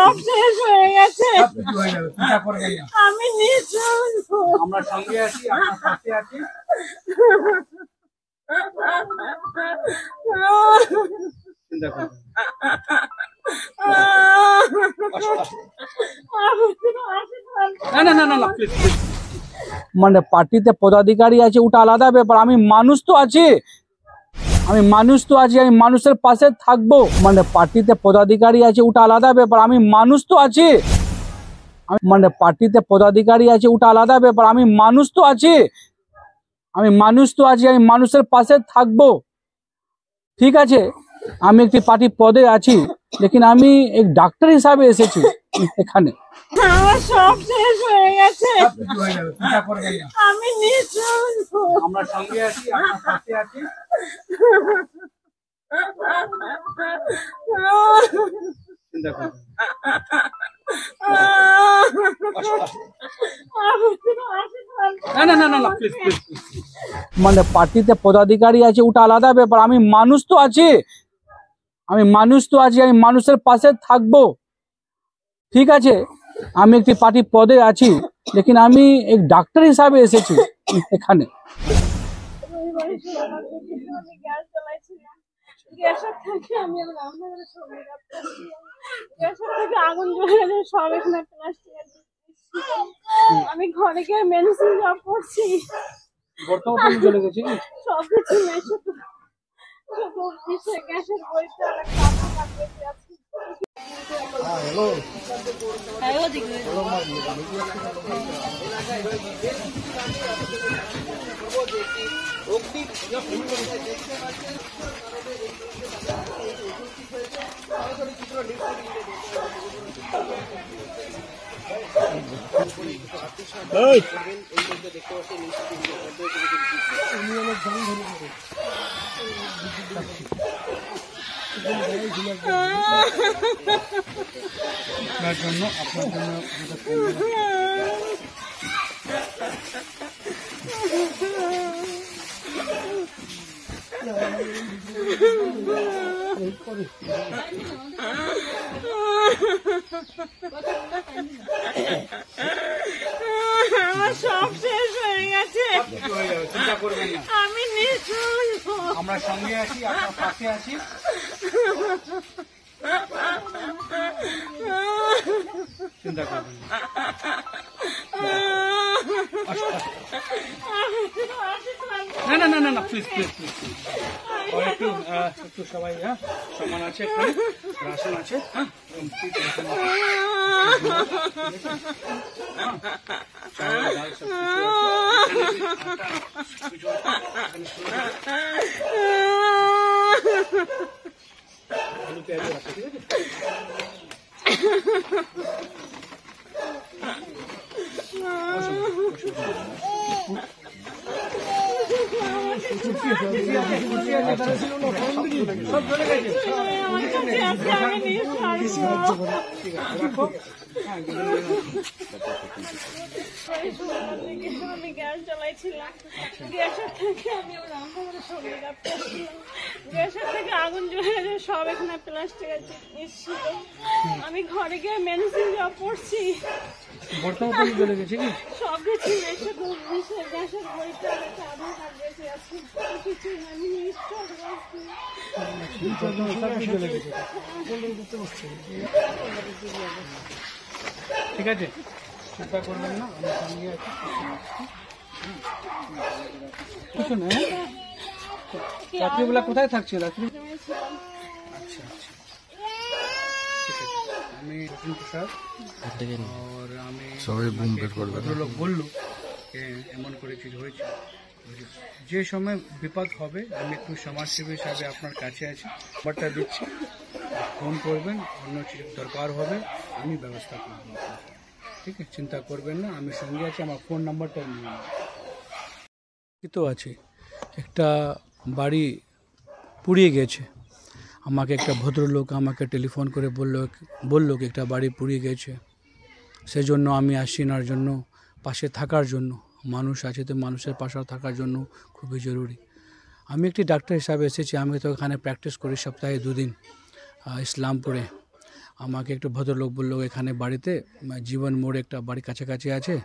সব শেষ হয়ে গেছে। আমি নিশ্চয় আমরা সঙ্গে আছি, আপনার পাশে আছি। চিন্তা করবেন না, না, না, না, না, প্লিজ, প্লিজ। মানে পার্টিতে পদাধিকারী আছে ওটা আলাদা ব্যাপার, আমি মানুষ তো আছি, আমি মানুষের পাশে থাকবো। মানে পার্টিতে পদাধিকারী আছে ওটা আলাদা ব্যাপার, আমি মানুষ তো আছি, মানে পার্টিতে পদাধিকারী আছে ওটা আলাদা ব্যাপার, আমি মানুষ তো আছি, আমি মানুষের পাশে থাকবো। ঠিক আছে, আমি একটি পার্টি পদে আছি, লেকিন আমি এক ডাক্তার হিসাবে এসেছি এখানে। আমার সব শেষ হয়ে গেছে। আমি নিশ্চয় আমরা সঙ্গে আছি, আপনার পাশে আছি। চিন্তা করবেন না, না, না, না, না, প্লিজ, প্লিজ। মানে পার্টিতে পদাধিকারী আছে ওটা আলাদা ব্যাপার, আমি মানুষ তো আছি, আমি মানুষের পাশে থাকবো। ঠিক আছে, আমি একটি পার্টি পদে আছি, লেকিন আমি এক ডাক্তার হিসাবে এসেছি এখানে। আগুন জ্বলে গেছে, সব এখানে প্লাস্টিক। আমি ঘরে গিয়ে মেডিসিন জব করছি, বর্তমানে চলে গেছে কি সবকিছু নেই, শুধু গ্যাসের বইটা অনেক কাজ বেঁচে আছে। আপনার জন্য আমার সব শেষ হয়ে গেছে। চিন্তা করবেন না, আমি নিশ্চয় আমরা সঙ্গে আছি, আপনার পাশে আছি। চিন্তা করবেন না, না, না, না, না, প্লিজ, প্লিজ, প্লিজ। একটু সবাই সম্মান আছে, এখানে রাশন আছে। আলু পেঁয়াজ আছে, ঠিক আছে। সব চলে গেছে। আমি গ্যাস জ্বালাইছিলাম, গ্যাসের থেকে আমি রান্নাঘরে সরিয়ে রাখতেছিলাম, গ্যাসের থেকে আগুন জ্বলে গেছে, সব এখানে প্লাস্টিক ছিল। আমি ঘরে গিয়ে মেডিসিন জব করছি, বর্তমানে চলে গেছে কি সবকিছু নেই, শুধু গ্যাসের বইটা আধার কার্ড বেঁচে আছে, কিছু আমি নিশ্চয় চলে গেছে। ঠিক আছে, চিন্তা করবেন না, আমি সঙ্গে আছি। কিছু না, রাত্রিবেলা কোথায় থাকছে রাত্রি? আচ্ছা, আচ্ছা, ঠিক আছে। আমি রতন প্রসাদ, আর আমি ভদ্রলোক বললো এমন করে কিছু হয়েছে। যে সময় বিপদ হবে আমি একটু সমাজসেবী হিসাবে আপনার কাছে আছি, নাম্বারটা দিচ্ছি, ফোন করবেন, অন্য কিছু দরকার হবে আমি ব্যবস্থা করব। ঠিক আছে, চিন্তা করবেন না, আমি সঙ্গে আছি, আমার ফোন নাম্বারটা নিয়ে তো আছে। একটা বাড়ি পুড়িয়ে গেছে, আমাকে একটা ভদ্রলোক আমাকে টেলিফোন করে বললো কি একটা বাড়ি পুড়িয়ে গেছে, সেজন্য আমি আসি এনার জন্য, পাশে থাকার জন্য। মানুষ আছে তো মানুষের পাশে থাকার জন্য খুবই জরুরি। আমি একটি ডাক্তার হিসাবে এসেছি, আমি তো এখানে প্র্যাকটিস করি সপ্তাহে 2 দিন ইসলামপুরে। আমাকে একটু ভদ্রলোক বললো এখানে বাড়িতে জীবন মোড়ে একটা বাড়ি কাছাকাছি আছে,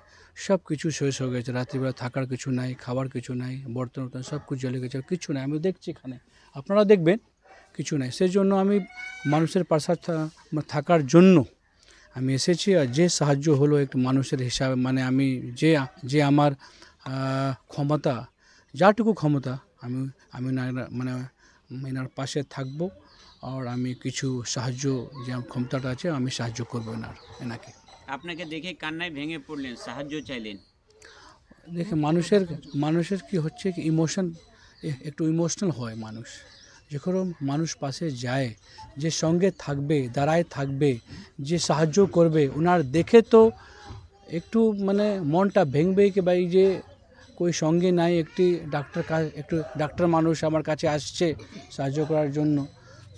সব কিছু শেষ হয়ে গেছে, রাত্রিবেলা থাকার কিছু নাই, খাবার কিছু নাই, বর্তন সব কিছু জ্বলে গেছে, কিছু নাই। আমি দেখছি এখানে, আপনারা দেখবেন কিছু নাই। সেই জন্য আমি মানুষের পাশে থাকার জন্য আমি এসেছি। আর যে সাহায্য হলো একটু মানুষের হিসাবে, মানে আমি যে আমার ক্ষমতা, যাটুকু ক্ষমতা, আমি মানে এনার পাশে থাকবো। আর আমি কিছু সাহায্য, যে ক্ষমতাটা আছে আমি সাহায্য করবো এনাকে। আপনাকে দেখে কান্নায় ভেঙে পড়লেন, সাহায্য চাইলেন। দেখে মানুষের কি হচ্ছে কি একটু ইমোশনাল হয় মানুষ, যখন মানুষ পাশে যায়, যে সঙ্গে থাকবে, দাঁড়ায় থাকবে, যে সাহায্য করবে, ওনার দেখে তো একটু মানে মনটা ভেঙবে কি ভাই, যে কই সঙ্গে নাই, একটি ডাক্তার মানুষ আমার কাছে আসছে সাহায্য করার জন্য,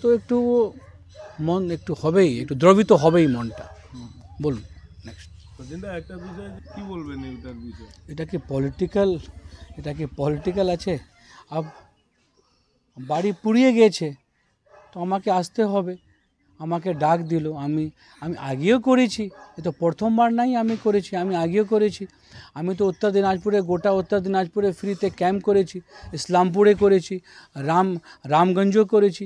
তো একটু মন একটু হবেই, একটু দ্রবিত হবেই মনটা। বলুন নেক্সট। একটা বিষয় কি বলবেন এটার বিষয়ে? এটা কি পলিটিক্যাল আছে? বাড়ি পুড়িয়ে গেছে তো আমাকে আসতে হবে, আমাকে ডাক দিল। আমি আগেও করেছি, এ তো প্রথমবার নাই আমি করেছি, আমি আগেও করেছি। আমি তো গোটা উত্তর দিনাজপুরে ফ্রিতে ক্যাম্প করেছি, ইসলামপুরে করেছি, রামগঞ্জও করেছি,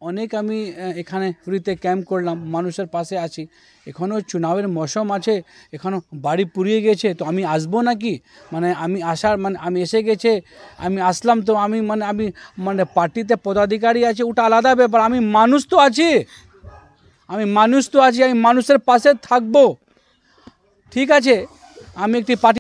অনেক আমি এখানে ফ্রিতে ক্যাম্প করলাম, মানুষের পাশে আছি। এখনও চুনাবের মৌসুম আছে, এখনও বাড়ি পুড়িয়ে গেছে, তো আমি আসবো নাকি? আমি এসে গেছে, আমি আসলাম, তো আমি পার্টিতে পদাধিকারী আছে, ওটা আলাদা ব্যাপার। আমি মানুষ তো আছি, আমি মানুষের পাশে থাকবো। ঠিক আছে, আমি একটি পার্টি